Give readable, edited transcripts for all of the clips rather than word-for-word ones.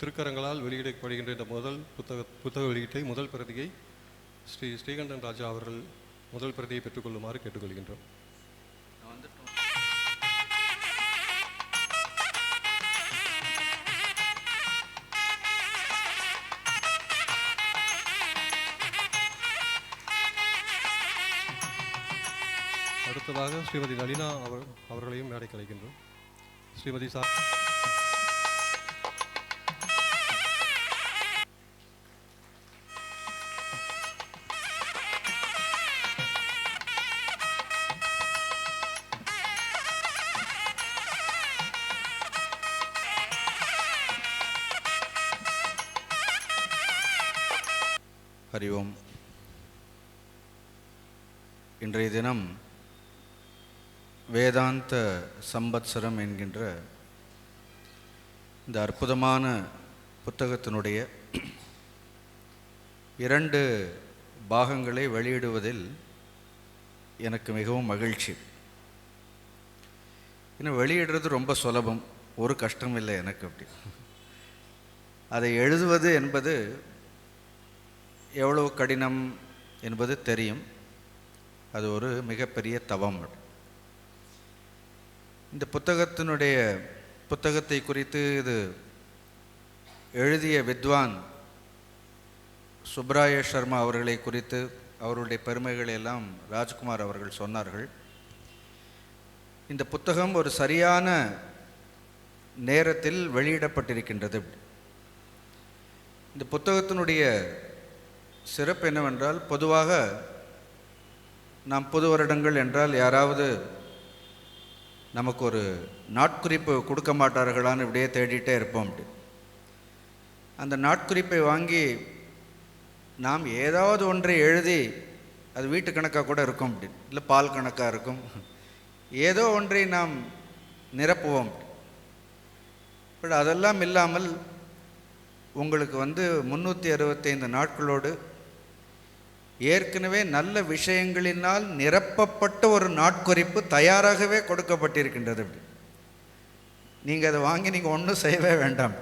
திருக்கரங்களால் வெளியிடப்படுகின்ற இந்த புத்தக வெளியீட்டை முதல் பிரதியை ஸ்ரீகண்டன் ராஜா அவர்கள் முதல் பிரதியை பெற்றுக்கொள்ளுமாறு கேட்டுக்கொள்கின்றோம். அடுத்ததாக ஸ்ரீமதி நளினா அவர்களையும் மேடைக்கு அழைக்கின்றோம். ஸ்ரீமதி ஹரி ஓம். இன்றைய தினம் வேதாந்த சம்பத்சரம் என்கின்ற இந்த அற்புதமான புத்தகத்தினுடைய 2 பாகங்களை வெளியிடுவதில் எனக்கு மிகவும் மகிழ்ச்சி. இன்னும் வெளியிடுறது ரொம்ப சுலபம், ஒரு கஷ்டம் இல்லை எனக்கு. அப்படி அதை எழுதுவது என்பது எவ்வளவு கடினம் என்பது தெரியும். அது ஒரு மிகப்பெரிய தவம். இந்த புத்தகத்தை குறித்து இது எழுதிய வித்வான் சுப்ராய சர்மா அவர்களை குறித்து அவருடைய பெருமைகளை எல்லாம் ராஜ்குமார் அவர்கள் சொன்னார்கள். இந்த புத்தகம் ஒரு சரியான நேரத்தில் வெளியிடப்பட்டிருக்கின்றது. இந்த புத்தகத்தினுடைய சிறப்பு என்னவென்றால், பொதுவாக நாம் புது வருடங்கள் என்றால் யாராவது நமக்கு ஒரு நாட்குறிப்பு கொடுக்க மாட்டார்களான்னு இப்படியே தேடிட்டே இருப்போம். அந்த நாட்குறிப்பை வாங்கி நாம் ஏதாவது ஒன்றை எழுதி, அது வீட்டு கணக்காக கூட இருக்கும், இல்லை பால் கணக்காக இருக்கும், ஏதோ ஒன்றை நாம் நிரப்புவோம். பட் அதெல்லாம் இல்லாமல் உங்களுக்கு 365 நாட்களோடு ஏற்கனவே நல்ல விஷயங்களினால் நிரப்பப்பட்ட ஒரு நாட்குறிப்பு தயாராகவே கொடுக்கப்பட்டிருக்கின்றது. நீங்கள் அதை வாங்கி நீங்கள் ஒன்றும் செய்யவே வேண்டாம்.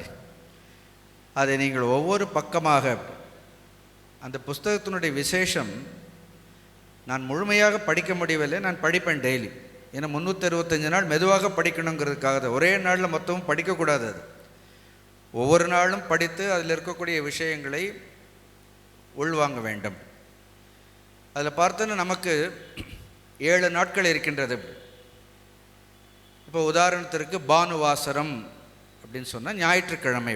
அதை நீங்கள் ஒவ்வொரு பக்கமாக, அந்த புஸ்தகத்தினுடைய விசேஷம், நான் முழுமையாக படிக்க முடியவில்லை, நான் படிப்பேன் டெய்லி. ஏன்னா 365 நாள் மெதுவாக படிக்கணுங்கிறதுக்காக, ஒரே நாளில் மொத்தமும் படிக்கக்கூடாது. அது ஒவ்வொரு நாளும் படித்து அதில் இருக்கக்கூடிய விஷயங்களை உள்வாங்க வேண்டும். அதில் பார்த்தோன்னா நமக்கு 7 நாட்கள் இருக்கின்றது. இப்போ உதாரணத்திற்கு பானுவாசரம் அப்படின்னு சொன்னால் ஞாயிற்றுக்கிழமை,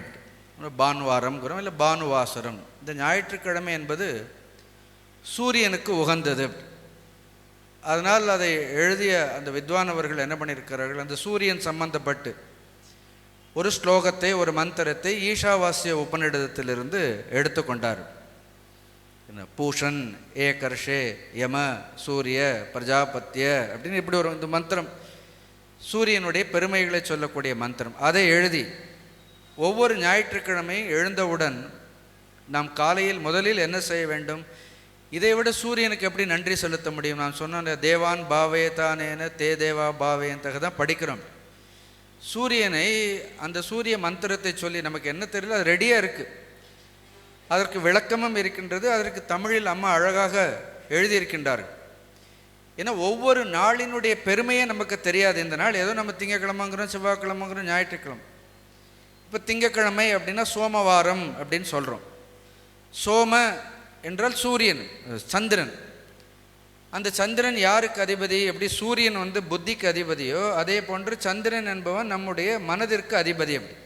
பானுவாரம்ங்கிறோம், இல்லை பானுவாசரம். இந்த ஞாயிற்றுக்கிழமை என்பது சூரியனுக்கு உகந்தது. அதனால் அதை எழுதிய அந்த வித்வானவர்கள் என்ன பண்ணியிருக்கிறார்கள், அந்த சூரியன் சம்பந்தப்பட்டு ஒரு ஸ்லோகத்தை, ஒரு மந்திரத்தை ஈஷாவாசிய உபநிடதத்திலிருந்து எடுத்துக்கொண்டார். பூஷன், ஏகர்ஷே, யம, சூரிய, பிரஜாபத்திய அப்படின்னு இப்படி ஒரு இந்த மந்திரம், சூரியனுடைய பெருமைகளை சொல்லக்கூடிய மந்திரம். அதை எழுதி ஒவ்வொரு ஞாயிற்றுக்கிழமையும் எழுந்தவுடன் நாம் காலையில் முதலில் என்ன செய்ய வேண்டும், இதை விட சூரியனுக்கு எப்படி நன்றி செலுத்த முடியும்? நான் சொன்ன தேவான் பாவேதானேன தே தேவா பாவேந்தக தான் படிக்கிறோம். சூரியனை, அந்த சூரிய மந்திரத்தை சொல்லி, நமக்கு என்ன தெரியல, அது ரெடியாக இருக்குது, அதற்கு விளக்கமும் இருக்கின்றது. அதற்கு தமிழில் அம்மா அழகாக எழுதியிருக்கின்றார்கள். ஏன்னா ஒவ்வொரு நாளினுடைய பெருமையே நமக்கு தெரியாது. இந்த நாள் ஏதோ நம்ம திங்கக்கிழமைங்கிறோம், செவ்வாய்க்கிழமைங்கிறோம், ஞாயிற்றுக்கிழமை. இப்போ திங்கக்கிழமை அப்படின்னா சோமவாரம் அப்படின்னு சொல்கிறோம். சோம என்றால் சூரியன், சந்திரன். அந்த சந்திரன் யாருக்கு அதிபதி? எப்படி சூரியன் புத்திக்கு அதிபதியோ அதே போன்று சந்திரன் என்பவன் நம்முடைய மனதிற்கு அதிபதி. அப்படி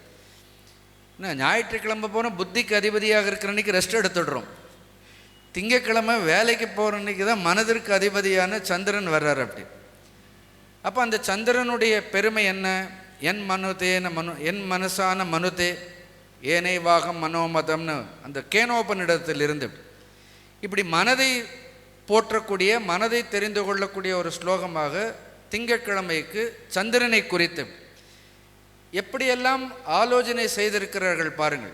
ஞாயிற்றுக்கிழமை போனால் புத்திக்கு அதிபதியாக இருக்கிற அன்றைக்கி ரெஸ்ட் எடுத்துடுறோம். திங்கக்கிழமை வேலைக்கு போகிற அன்றைக்கி தான் மனதிற்கு அதிபதியான சந்திரன் வர்றார். அப்படி அப்போ அந்த சந்திரனுடைய பெருமை என்ன? என் மனுதேன என் மனசான மனுதே ஏனை வாகம் மனோமதம்னு அந்த கேனோபனிடத்திலிருந்து இப்படி மனதை போற்றக்கூடிய, மனதை தெரிந்து கொள்ளக்கூடிய ஒரு ஸ்லோகமாக திங்கட்கிழமைக்கு சந்திரனை குறித்து எப்படியெல்லாம் ஆலோசனை செய்திருக்கிறார்கள் பாருங்கள்.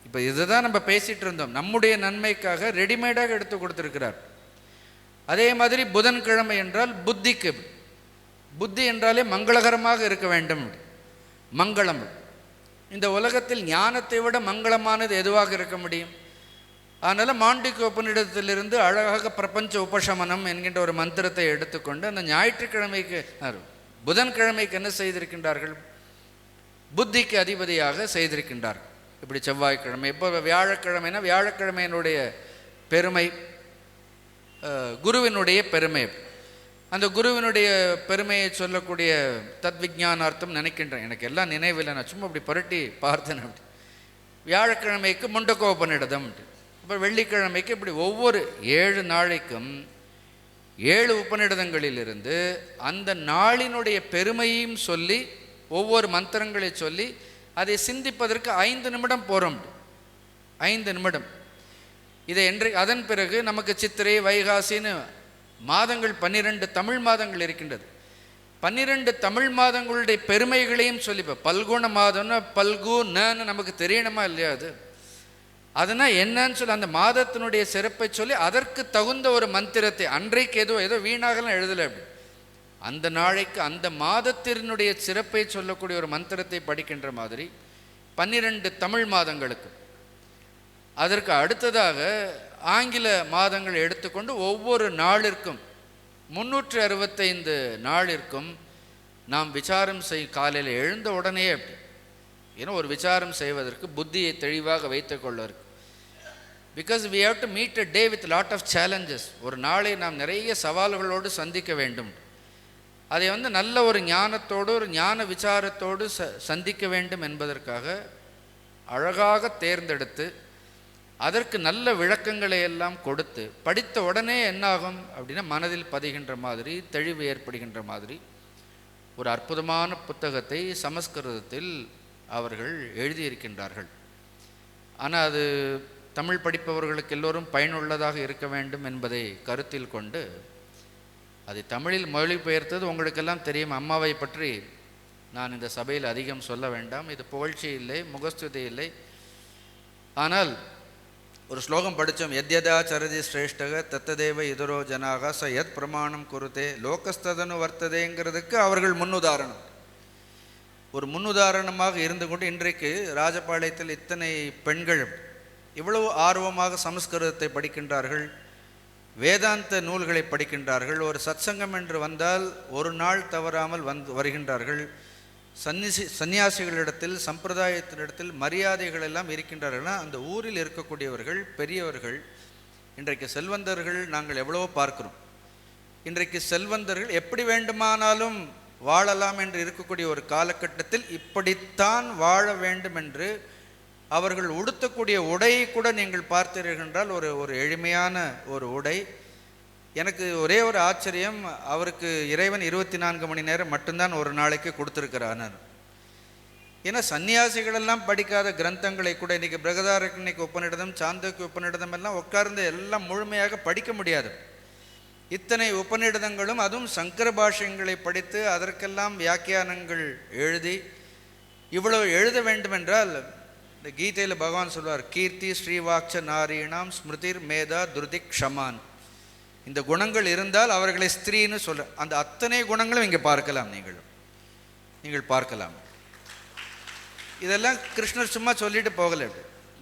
இப்போ இதுதான் நம்ம பேசிகிட்டு இருந்தோம், நம்முடைய நன்மைக்காக ரெடிமேடாக எடுத்து கொடுத்துருக்கிறார். அதே மாதிரி புதன்கிழமை என்றால் புத்திக்கு, புத்தி என்றாலே மங்களகரமாக இருக்க வேண்டும், மங்களம். இந்த உலகத்தில் ஞானத்தை விட மங்களமானது எதுவாக இருக்க முடியும்? அதனால் மாண்டிக்க உபநிடத்திலிருந்து அழகாக பிரபஞ்ச உபசமனம் என்கின்ற ஒரு மந்திரத்தை எடுத்துக்கொண்டு அந்த ஞாயிற்றுக்கிழமைக்கு புதன்கிழமைக்கு என்ன செய்திருக்கின்றார்கள்? புத்திக்கு அதிபதியாக செய்திருக்கின்றார்கள். இப்படி செவ்வாய்க்கிழமை, இப்போ வியாழக்கிழமைனா வியாழக்கிழமையினுடைய பெருமை, குருவினுடைய பெருமை. அந்த குருவினுடைய பெருமையை சொல்லக்கூடிய தத்விஜானார்த்தம் நினைக்கின்றேன். எனக்கு எல்லாம் நினைவில்லை, நான் சும்மா அப்படி புரட்டி பார்த்தேன். அப்படி வியாழக்கிழமைக்கு முண்டகோபனிடதம், அப்புறம் வெள்ளிக்கிழமைக்கு இப்படி ஒவ்வொரு 7 நாளைக்கும் 7 உபநிடதங்களிலிருந்து அந்த நாளினுடைய பெருமையும் சொல்லி ஒவ்வொரு மந்திரங்களை சொல்லி அதை சிந்திப்பதற்கு 5 நிமிடம் போகிறோம். 5 நிமிடம். இதை அதன் பிறகு நமக்கு சித்திரை, வைகாசின்னு மாதங்கள் 12 தமிழ் மாதங்கள் இருக்கின்றது. 12 தமிழ் மாதங்களுடைய பெருமைகளையும் சொல்லி, இப்போ பல்குண மாதம்னா பல்குன்னு நமக்கு தெரியணுமா இல்லையா? அதுனா என்னன்னு சொல்லி அந்த மாதத்தினுடைய சிறப்பை சொல்லி அதற்கு தகுந்த ஒரு மந்திரத்தை, அன்றைக்கு ஏதோ வீணாகலாம் எழுதலை, அப்படி அந்த நாளைக்கு அந்த மாதத்தினுடைய சிறப்பை சொல்லக்கூடிய ஒரு மந்திரத்தை படிக்கின்ற மாதிரி 12 தமிழ் மாதங்களுக்கு. அதற்கு அடுத்ததாக ஆங்கில மாதங்கள் எடுத்துக்கொண்டு ஒவ்வொரு நாளிற்கும் 365 நாளிற்கும் நாம் விசாரம் காலையில் எழுந்த உடனே அப்படி, ஏன்னா ஒரு விசாரம் செய்வதற்கு புத்தியை தெளிவாக வைத்துக்கொள்வதற்கு. Because we have to meet a day with lot of challenges. ஒரு நாளை நாம் நிறைய சவால்களோடு சந்திக்க வேண்டும். அதை நல்ல ஒரு ஞானத்தோடு ஒரு ஞான விசாரத்தோடு சந்திக்க வேண்டும் என்பதற்காக அழகாக தேர்ந்தெடுத்து அதற்கு நல்ல விளக்கங்களை எல்லாம் கொடுத்து படித்த உடனே என்னாகும் அப்படின்னா மனதில் பதிகின்ற மாதிரி, தெளிவு ஏற்படுகின்ற மாதிரி ஒரு அற்புதமான புத்தகத்தை சமஸ்கிருதத்தில் அவர்கள் எழுதியிருக்கின்றார்கள். ஆனால் அது தமிழ் படிப்பவர்களுக்கு எல்லோரும் பயனுள்ளதாக இருக்க வேண்டும் என்பதை கருத்தில் கொண்டு அதை தமிழில் மொழிபெயர்த்தது உங்களுக்கெல்லாம் தெரியும். அம்மாவை பற்றி நான் இந்த சபையில் அதிகம் சொல்ல வேண்டாம், இது புகழ்ச்சி இல்லை, முகஸ்துதி இல்லை. ஆனால் ஒரு ஸ்லோகம் படித்தோம், யத்யதா சரதி ஸ்ரேஷ்டக தத்ததேவ இதரோ ஜனாக ச யத் பிரமாணம் குருத்தே லோகஸ்ததனு வர்த்ததேங்கிறதுக்கு அவர்கள் முன்னுதாரணம். ஒரு முன்னுதாரணமாக இருந்து கொண்டு இன்றைக்கு ராஜபாளையத்தில் இத்தனை பெண்கள் இவ்வளவு ஆர்வமாக சமஸ்கிருதத்தை படிக்கின்றார்கள், வேதாந்த நூல்களை படிக்கின்றார்கள். ஒரு சத்சங்கம் என்று வந்தால் ஒரு நாள் தவறாமல் வருகின்றார்கள். சன்னியாசிகளிடத்தில் சம்பிரதாயத்தினிடத்தில் மரியாதைகள் எல்லாம் இருக்கின்றார்கள்னா அந்த ஊரில் இருக்கக்கூடியவர்கள் பெரியவர்கள். இன்றைக்கு செல்வந்தர்கள் நாங்கள் எவ்வளவோ பார்க்கிறோம். இன்றைக்கு செல்வந்தர்கள் எப்படி வேண்டுமானாலும் வாழலாம் என்று இருக்கக்கூடிய ஒரு காலகட்டத்தில் இப்படித்தான் வாழ வேண்டும் என்று அவர்கள் உடுத்தக்கூடிய உடையை கூட நீங்கள் பார்த்தீர்கள் என்றால் ஒரு எளிமையான ஒரு உடை. எனக்கு ஒரே ஒரு ஆச்சரியம், அவருக்கு இறைவன் 24 மணி நேரம் மட்டும்தான் ஒரு நாளைக்கு கொடுத்துருக்கிறான். ஏன்னா சன்னியாசிகளெல்லாம் படிக்காத கிரந்தங்களை கூட இன்றைக்கி பிரகதாரண்யக உபநிடதம், சாந்தோக்கிய உபநிடதம் எல்லாம் உட்கார்ந்து எல்லாம் முழுமையாக படிக்க முடியாது. இத்தனை உபநிடதங்களும் அதுவும் சங்கர பாஷ்யங்களை படித்து அதற்கெல்லாம் வியாக்கியானங்கள் எழுதி இவ்வளவு எழுத வேண்டுமென்றால் இந்த கீதையில் பகவான் சொல்வார், கீர்த்தி ஸ்ரீவாக்ச நாரீணாம் ஸ்மிருதிர் மேதா துருதி க்ஷமான். இந்த குணங்கள் இருந்தால் அவர்களை ஸ்திரீன்னு சொல்ற அந்த அத்தனை குணங்களும் இங்கே பார்க்கலாம். நீங்கள் பார்க்கலாம். இதெல்லாம் கிருஷ்ணர் சும்மா சொல்லிட்டு போகலை.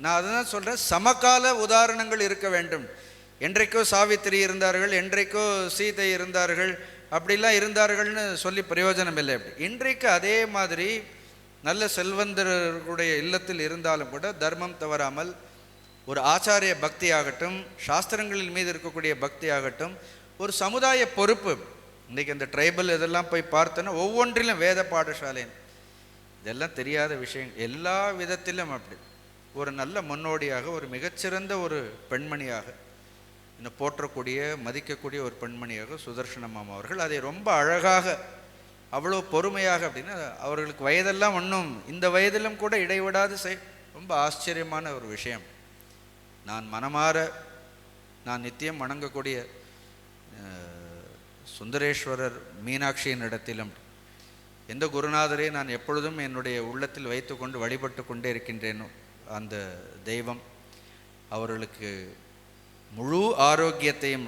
நான் அதுதான் சொல்கிறேன், சமகால உதாரணங்கள் இருக்க வேண்டும். என்றைக்கோ சாவித்திரி இருந்தார்கள், என்றைக்கோ சீதை இருந்தார்கள், அப்படிலாம் இருந்தார்கள்னு சொல்லி பிரயோஜனம் இல்லை. அப்படி இன்றைக்கு அதே மாதிரி நல்ல செல்வந்தர்களுடைய இல்லத்தில் இருந்தாலும் கூட தர்மம் தவறாமல் ஒரு ஆச்சாரிய பக்தி ஆகட்டும், சாஸ்திரங்களின் மீது இருக்கக்கூடிய பக்தி ஆகட்டும், ஒரு சமுதாய பொறுப்பு. இன்றைக்கி அந்த ட்ரைபல் இதெல்லாம் போய் பார்த்தோன்னா ஒவ்வொன்றிலும் வேத பாடசாலை இதெல்லாம் தெரியாத விஷயங்கள் எல்லா விதத்திலும் அப்படி ஒரு நல்ல முன்னோடியாக ஒரு மிகச்சிறந்த ஒரு பெண்மணியாக இன்னும் போற்றக்கூடிய மதிக்கக்கூடிய ஒரு பெண்மணியாக சுதர்சனம் மாமா அவர்கள் அதை ரொம்ப அழகாக அவ்வளோ பொறுமையாக அப்படின்னா அவர்களுக்கு வயதெல்லாம் ஒன்றும் இந்த வயதிலும் கூட இடைவிடாது ரொம்ப ஆச்சரியமான ஒரு விஷயம். நான் மனமாற நான் நித்தியம் வணங்கக்கூடிய சுந்தரேஸ்வரர் மீனாட்சியின் இடத்திலும் எந்த குருநாதரை நான் எப்பொழுதும் என்னுடைய உள்ளத்தில் வைத்து கொண்டு வழிபட்டு கொண்டே இருக்கின்றேனோ அந்த தெய்வம் அவர்களுக்கு முழு ஆரோக்கியத்தையும்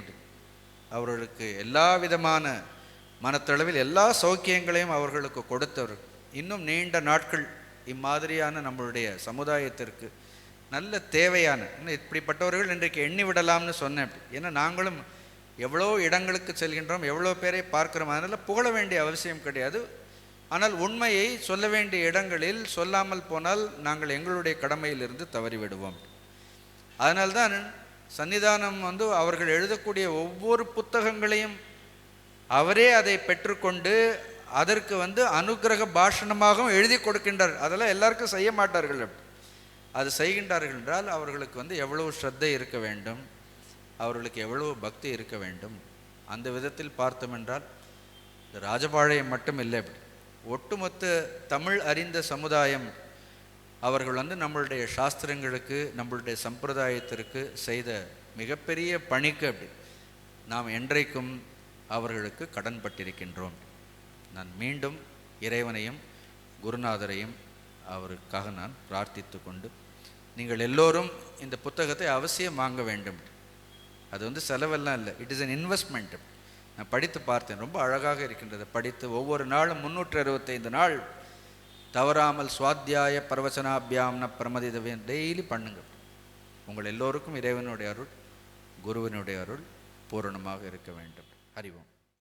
அவர்களுக்கு எல்லா விதமான மனத்தளவில் எல்லா சௌக்கியங்களையும் அவர்களுக்கு கொடுத்தவர் இன்னும் நீண்ட நாட்கள் இம்மாதிரியான நம்மளுடைய சமுதாயத்திற்கு நல்ல தேவையான, இப்படிப்பட்டவர்கள் இன்றைக்கு எண்ணி விடலாம்னு சொன்னேன். ஏன்னா நாங்களும் எவ்வளோ இடங்களுக்கு செல்கின்றோம், எவ்வளோ பேரை பார்க்குறோம். அதனால் புகழ வேண்டிய அவசியம் கிடையாது. ஆனால் உண்மையை சொல்ல வேண்டிய இடங்களில் சொல்லாமல் போனால் நாங்கள் எங்களுடைய கடமையிலிருந்து தவறிவிடுவோம். அதனால்தான் சன்னிதானம் அவர்கள் எழுதக்கூடிய ஒவ்வொரு புத்தகங்களையும் அவரே அதை பெற்றுக்கொண்டு அதற்கு அனுக்கிரக பாஷணமாகவும் எழுதி கொடுக்கின்றார். அதெல்லாம் எல்லாருக்கும் செய்ய மாட்டார்கள். அது செய்கின்றார்கள் என்றால் அவர்களுக்கு எவ்வளவு ஸ்ரத்தை இருக்க வேண்டும், அவர்களுக்கு எவ்வளவு பக்தி இருக்க வேண்டும். அந்த விதத்தில் பார்த்தோம் என்றால் இந்த ராஜபாளையம் மட்டும் இல்லை, ஒட்டுமொத்த தமிழ் அறிந்த சமுதாயம் அவர்கள் நம்மளுடைய சாஸ்திரங்களுக்கு, நம்மளுடைய சம்பிரதாயத்திற்கு செய்த மிகப்பெரிய பணிக்கு நாம் என்றைக்கும் அவர்களுக்கு கடன்பட்டிருக்கின்றோம். நான் மீண்டும் இறைவனையும் குருநாதரையும் அவருக்காக நான் பிரார்த்தித்து கொண்டு, நீங்கள் எல்லோரும் இந்த புத்தகத்தை அவசியம் வாங்க வேண்டும். அது செலவெல்லாம் இல்லை, இட் இஸ் அன் இன்வெஸ்ட்மெண்ட். நான் படித்து பார்த்தேன், ரொம்ப அழகாக இருக்கின்றது. படித்து ஒவ்வொரு நாளும் 365 நாள் தவறாமல் சுவாத்தியாய பிரவச்சனாபியாம்ன பிரமதிதவேன் டெய்லி பண்ணுங்க. உங்கள் எல்லோருக்கும் இறைவனுடைய அருள், குருவினுடைய அருள் பூரணமாக இருக்க வேண்டும். ஹரி ஓம்.